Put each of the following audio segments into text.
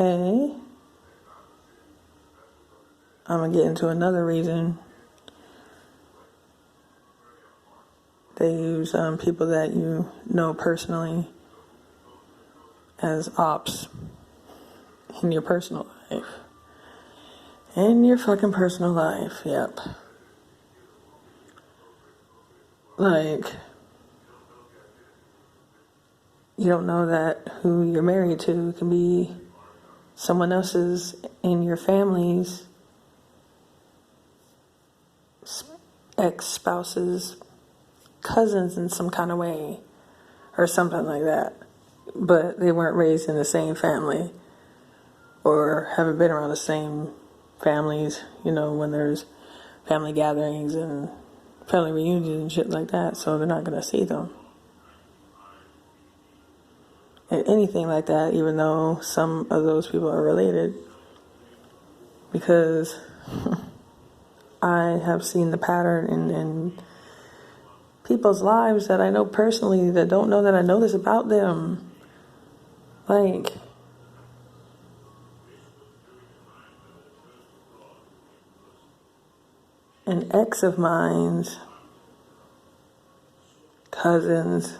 Okay. I'm going to get into another reason they use people that you know personally as ops in your personal life. In your fucking personal life, yep. Like, you don't know that who you're married to can be someone else's in your family's ex-spouse's cousins in some kind of way or something like that. But they weren't raised in the same family or haven't been around the same families, you know, when there's family gatherings and family reunions and shit like that, so they're not going to see them. And anything like that, even though some of those people are related, because I have seen the pattern in people's lives that I know personally that don't know that I know this about them. Like, an ex of mine's cousins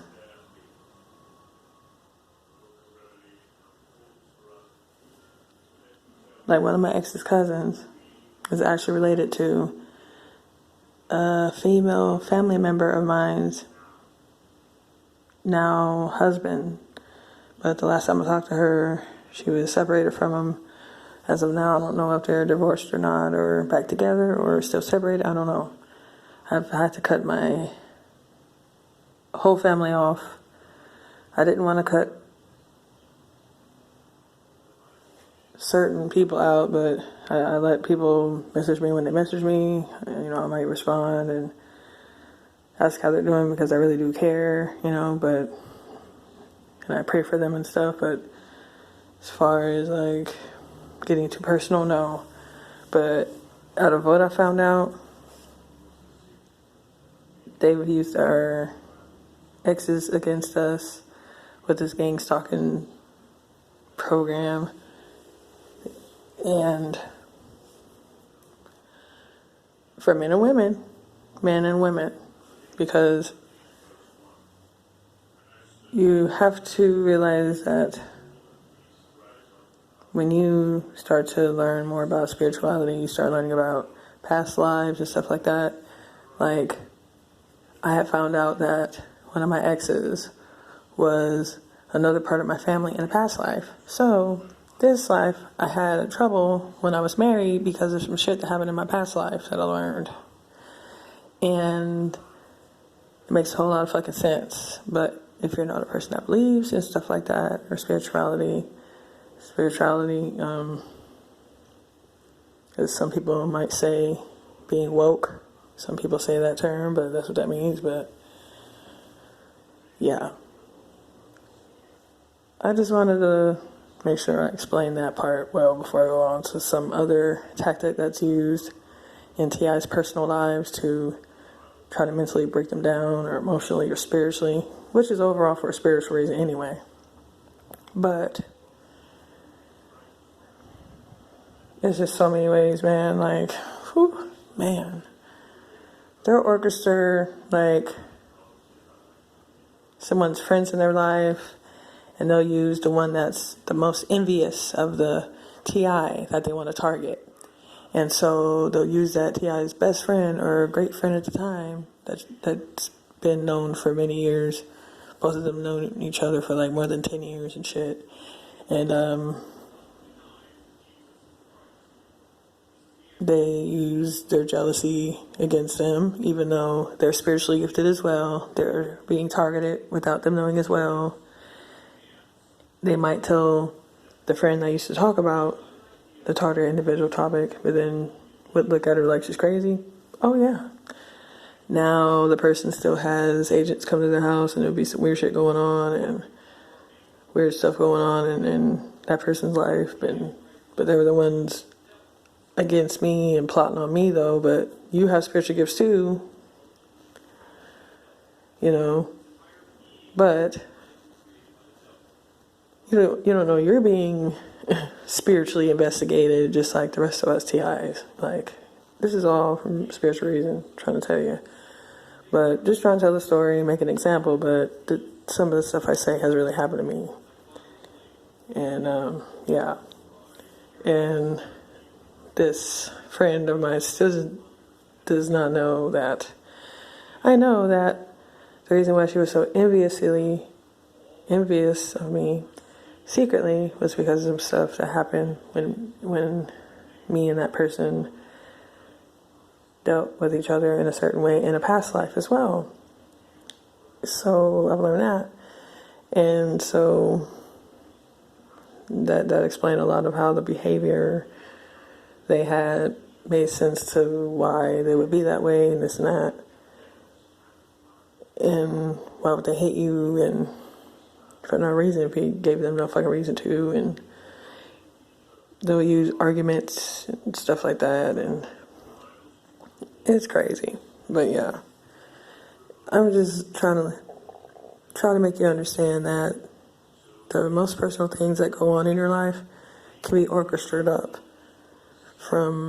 like one of my ex's cousins is actually related to a female family member of mine's now husband. But the last time I talked to her, she was separated from him. As of now, I don't know if they're divorced or not, or back together, or still separated. I don't know. I've had to cut my whole family off. I didn't want to cut certain people out, but I let people message me when they message me. You know, I might respond and ask how they're doing because I really do care, you know, but, and I pray for them and stuff, but as far as like getting too personal, no. But out of what I found out, they've used our exes against us with this gang stalking program. And for men and women, because you have to realize that when you start to learn more about spirituality, you start learning about past lives and stuff like that. Like, I had found out that one of my exes was another part of my family in a past life. So this life, I had trouble when I was married because of some shit that happened in my past life that I learned. And it makes a whole lot of fucking sense. But if you're not a person that believes in stuff like that, or spirituality, as some people might say, being woke. Some people say that term, but that's what that means. But yeah, I just wanted to make sure I explain that part well before I go on to some other tactic that's used in TI's personal lives to try to mentally break them down, or emotionally or spiritually, which is overall for a spiritual reason anyway. But there's just so many ways, man. Like, whew, man. They'll orchestrate, like, someone's friends in their life, and they'll use the one that's the most envious of the TI that they want to target. And so they'll use that TI's best friend or great friend at the time that's been known for many years. Both of them known each other for like more than 10 years and shit. And they use their jealousy against them, even though they're spiritually gifted as well. They're being targeted without them knowing as well. They might tell the friend I used to talk about the target individual topic, but then would look at her like she's crazy. Oh yeah. Now the person still has agents come to their house, and there'll be some weird shit going on and weird stuff going on in that person's life. But they were the ones against me and plotting on me, though. But you have spiritual gifts too, you know. But you don't know you're being spiritually investigated, just like the rest of us TIs. Like, this is all from spiritual reason, trying to tell you. But just trying to tell the story, make an example, but some of the stuff I say has really happened to me. And, yeah. And this friend of mine still does not know that I know that the reason why she was so envious of me secretly was because of some stuff that happened when me and that person dealt with each other in a certain way in a past life as well. So I've learned that. And so that explained a lot of how the behavior they had made sense to why they would be that way and this and that. And why would they hate you and for no reason if you gave them no fucking reason to, and they'll use arguments and stuff like that, and it's crazy. But yeah, I'm just trying to make you understand that the most personal things that go on in your life can be orchestrated up from